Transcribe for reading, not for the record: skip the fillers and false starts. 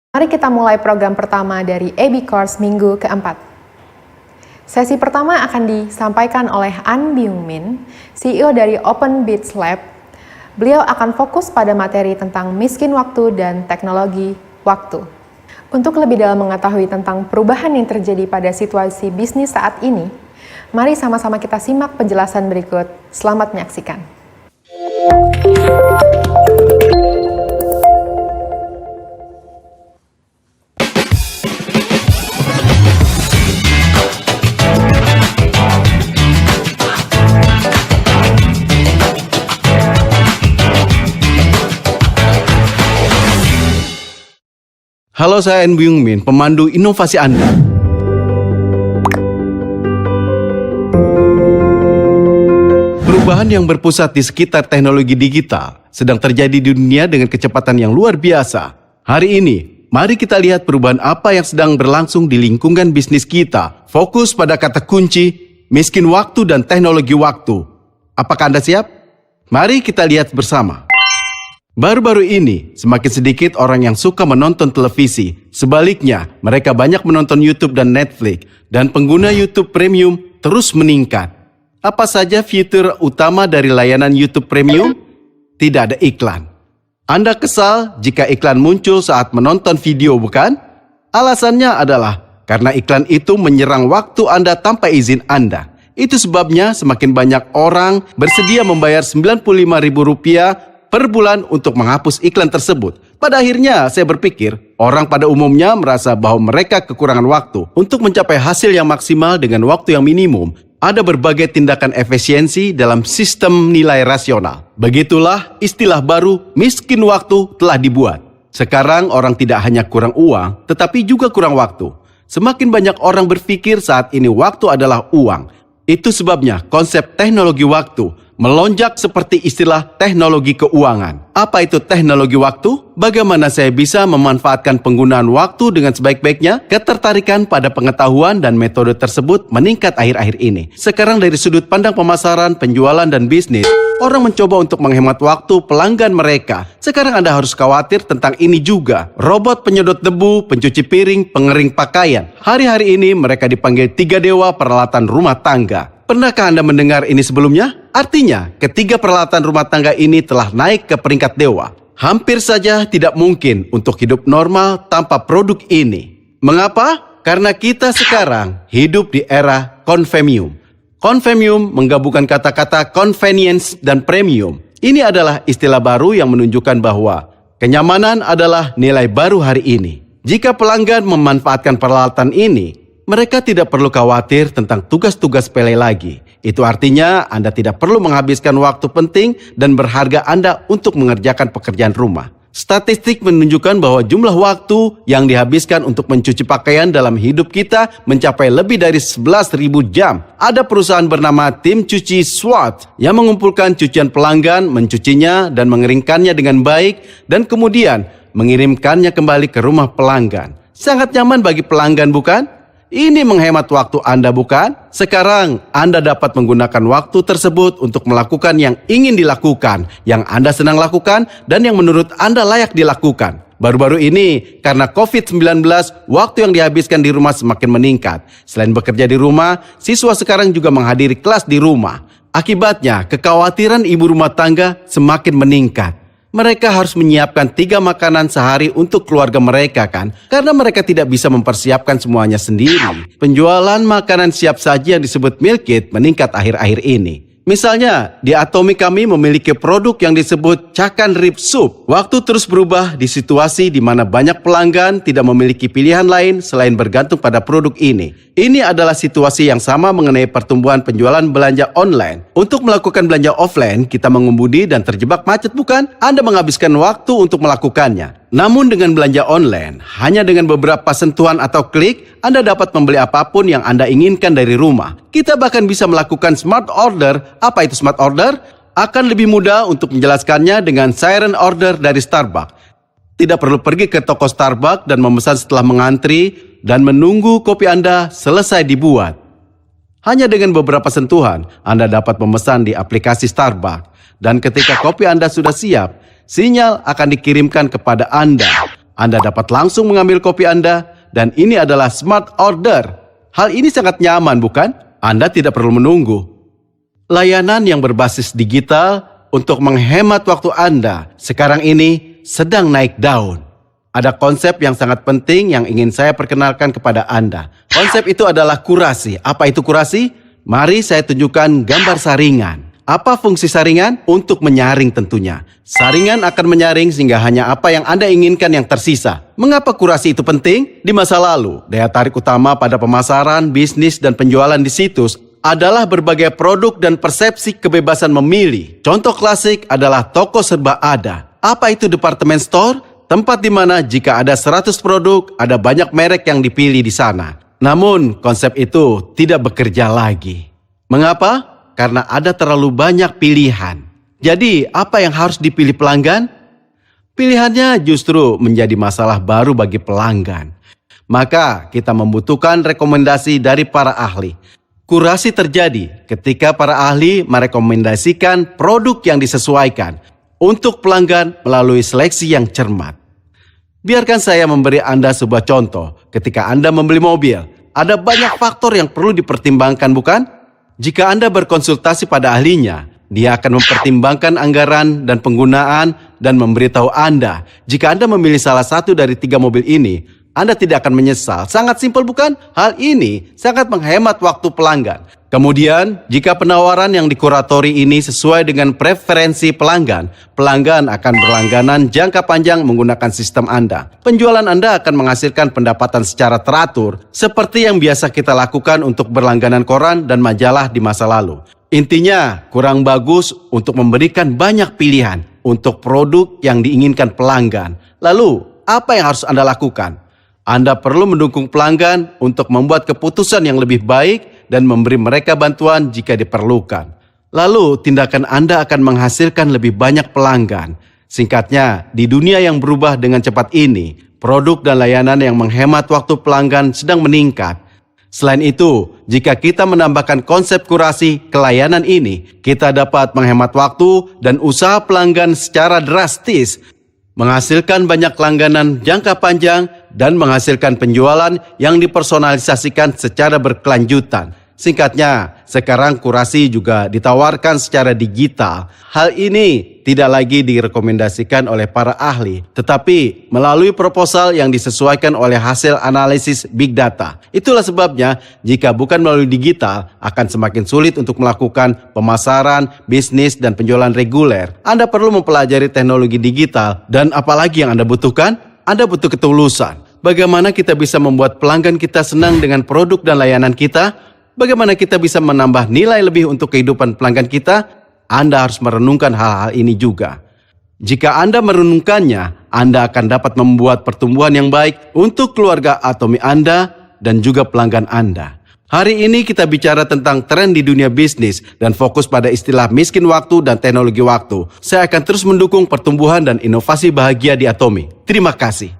Mari kita mulai program pertama dari AB Course minggu keempat. Sesi pertama akan disampaikan oleh An Byung Min, CEO dari Open Beats Lab. Beliau akan fokus pada materi tentang miskin waktu dan teknologi waktu. Untuk lebih dalam mengetahui tentang perubahan yang terjadi pada situasi bisnis saat ini, mari sama-sama kita simak penjelasan berikut. Selamat menyaksikan. Halo, saya An Byung Min, pemandu inovasi Anda. Perubahan yang berpusat di sekitar teknologi digital sedang terjadi di dunia dengan kecepatan yang luar biasa. Hari ini, mari kita lihat perubahan apa yang sedang berlangsung di lingkungan bisnis kita. Fokus pada kata kunci, miskin waktu dan teknologi waktu. Apakah Anda siap? Mari kita lihat bersama. Baru-baru ini, semakin sedikit orang yang suka menonton televisi. Sebaliknya, mereka banyak menonton YouTube dan Netflix. Dan pengguna YouTube Premium terus meningkat. Apa saja fitur utama dari layanan YouTube Premium? Tidak ada iklan. Anda kesal jika iklan muncul saat menonton video, bukan? Alasannya adalah karena iklan itu menyerang waktu Anda tanpa izin Anda. Itu sebabnya semakin banyak orang bersedia membayar Rp95.000 per bulan untuk menghapus iklan tersebut. Pada akhirnya, saya berpikir, orang pada umumnya merasa bahwa mereka kekurangan waktu untuk mencapai hasil yang maksimal dengan waktu yang minimum. Ada berbagai tindakan efisiensi dalam sistem nilai rasional. Begitulah istilah baru miskin waktu telah dibuat. Sekarang orang tidak hanya kurang uang, tetapi juga kurang waktu. Semakin banyak orang berpikir saat ini waktu adalah uang. Itu sebabnya konsep teknologi waktu melonjak seperti istilah teknologi keuangan. Apa itu teknologi waktu? Bagaimana saya bisa memanfaatkan penggunaan waktu dengan sebaik-baiknya? Ketertarikan pada pengetahuan dan metode tersebut meningkat akhir-akhir ini. Sekarang dari sudut pandang pemasaran, penjualan, dan bisnis, orang mencoba untuk menghemat waktu pelanggan mereka. Sekarang Anda harus khawatir tentang ini juga. Robot penyedot debu, pencuci piring, pengering pakaian. Hari-hari ini mereka dipanggil 3 dewa peralatan rumah tangga. Pernahkah Anda mendengar ini sebelumnya? Artinya, ketiga peralatan rumah tangga ini telah naik ke peringkat dewa. Hampir saja tidak mungkin untuk hidup normal tanpa produk ini. Mengapa? Karena kita sekarang hidup di era konvenium. Konvenium menggabungkan kata-kata convenience dan premium. Ini adalah istilah baru yang menunjukkan bahwa kenyamanan adalah nilai baru hari ini. Jika pelanggan memanfaatkan peralatan ini, mereka tidak perlu khawatir tentang tugas-tugas sepele lagi. Itu artinya Anda tidak perlu menghabiskan waktu penting dan berharga Anda untuk mengerjakan pekerjaan rumah. Statistik menunjukkan bahwa jumlah waktu yang dihabiskan untuk mencuci pakaian dalam hidup kita mencapai lebih dari 11.000 jam. Ada perusahaan bernama Tim Cuci SWAT yang mengumpulkan cucian pelanggan, mencucinya dan mengeringkannya dengan baik, dan kemudian mengirimkannya kembali ke rumah pelanggan. Sangat nyaman bagi pelanggan, bukan? Ini menghemat waktu Anda, bukan? Sekarang Anda dapat menggunakan waktu tersebut untuk melakukan yang ingin dilakukan, yang Anda senang lakukan, dan yang menurut Anda layak dilakukan. Baru-baru ini, karena COVID-19, waktu yang dihabiskan di rumah semakin meningkat. Selain bekerja di rumah, siswa sekarang juga menghadiri kelas di rumah. Akibatnya, kekhawatiran ibu rumah tangga semakin meningkat. Mereka harus menyiapkan 3 makanan sehari untuk keluarga mereka, kan? Karena mereka tidak bisa mempersiapkan semuanya sendiri. Penjualan makanan siap saji yang disebut meal kit meningkat akhir-akhir ini. Misalnya, di Atomi kami memiliki produk yang disebut Chakan Rib Soup. Waktu terus berubah di situasi di mana banyak pelanggan tidak memiliki pilihan lain selain bergantung pada produk ini. Ini adalah situasi yang sama mengenai pertumbuhan penjualan belanja online. Untuk melakukan belanja offline, kita mengemudi dan terjebak macet, bukan? Anda menghabiskan waktu untuk melakukannya. Namun dengan belanja online, hanya dengan beberapa sentuhan atau klik, Anda dapat membeli apapun yang Anda inginkan dari rumah. Kita bahkan bisa melakukan smart order. Apa itu smart order? Akan lebih mudah untuk menjelaskannya dengan siren order dari Starbucks. Tidak perlu pergi ke toko Starbucks dan memesan setelah mengantri dan menunggu kopi Anda selesai dibuat. Hanya dengan beberapa sentuhan, Anda dapat memesan di aplikasi Starbucks. Dan ketika kopi Anda sudah siap, sinyal akan dikirimkan kepada Anda. Anda dapat langsung mengambil kopi Anda, dan ini adalah smart order. Hal ini sangat nyaman, bukan? Anda tidak perlu menunggu. Layanan yang berbasis digital untuk menghemat waktu Anda sekarang ini sedang naik daun. Ada konsep yang sangat penting yang ingin saya perkenalkan kepada Anda. Konsep itu adalah kurasi. Apa itu kurasi? Mari saya tunjukkan gambar saringan. Apa fungsi saringan? Untuk menyaring tentunya. Saringan akan menyaring sehingga hanya apa yang Anda inginkan yang tersisa. Mengapa kurasi itu penting? Di masa lalu, daya tarik utama pada pemasaran, bisnis, dan penjualan di situs adalah berbagai produk dan persepsi kebebasan memilih. Contoh klasik adalah toko serba ada. Apa itu department store? Tempat di mana jika ada 100 produk, ada banyak merek yang dipilih di sana. Namun, konsep itu tidak bekerja lagi. Mengapa? Karena ada terlalu banyak pilihan. Jadi, apa yang harus dipilih pelanggan? Pilihannya justru menjadi masalah baru bagi pelanggan. Maka, kita membutuhkan rekomendasi dari para ahli. Kurasi terjadi ketika para ahli merekomendasikan produk yang disesuaikan untuk pelanggan melalui seleksi yang cermat. Biarkan saya memberi Anda sebuah contoh. Ketika Anda membeli mobil, ada banyak faktor yang perlu dipertimbangkan, bukan? Jika Anda berkonsultasi pada ahlinya, dia akan mempertimbangkan anggaran dan penggunaan dan memberitahu Anda. Jika Anda memilih salah satu dari 3 mobil ini, Anda tidak akan menyesal. Sangat simpel, bukan? Hal ini sangat menghemat waktu pelanggan. Kemudian, jika penawaran yang dikuratori ini sesuai dengan preferensi pelanggan, pelanggan akan berlangganan jangka panjang menggunakan sistem Anda. Penjualan Anda akan menghasilkan pendapatan secara teratur, seperti yang biasa kita lakukan untuk berlangganan koran dan majalah di masa lalu. Intinya, kurang bagus untuk memberikan banyak pilihan untuk produk yang diinginkan pelanggan. Lalu, apa yang harus Anda lakukan? Anda perlu mendukung pelanggan untuk membuat keputusan yang lebih baik dan memberi mereka bantuan jika diperlukan. Lalu, tindakan Anda akan menghasilkan lebih banyak pelanggan. Singkatnya, di dunia yang berubah dengan cepat ini, produk dan layanan yang menghemat waktu pelanggan sedang meningkat. Selain itu, jika kita menambahkan konsep kurasi ke layanan ini, kita dapat menghemat waktu dan usaha pelanggan secara drastis, menghasilkan banyak langganan jangka panjang, dan menghasilkan penjualan yang dipersonalisasikan secara berkelanjutan. Singkatnya, sekarang kurasi juga ditawarkan secara digital. Hal ini tidak lagi direkomendasikan oleh para ahli, tetapi melalui proposal yang disesuaikan oleh hasil analisis big data. Itulah sebabnya, jika bukan melalui digital, akan semakin sulit untuk melakukan pemasaran, bisnis, dan penjualan reguler. Anda perlu mempelajari teknologi digital, dan apalagi yang Anda butuhkan? Anda butuh ketulusan. Bagaimana kita bisa membuat pelanggan kita senang dengan produk dan layanan kita? Bagaimana kita bisa menambah nilai lebih untuk kehidupan pelanggan kita? Anda harus merenungkan hal-hal ini juga. Jika Anda merenungkannya, Anda akan dapat membuat pertumbuhan yang baik untuk keluarga Atomi Anda dan juga pelanggan Anda. Hari ini kita bicara tentang tren di dunia bisnis dan fokus pada istilah miskin waktu dan teknologi waktu. Saya akan terus mendukung pertumbuhan dan inovasi bahagia di Atomi. Terima kasih.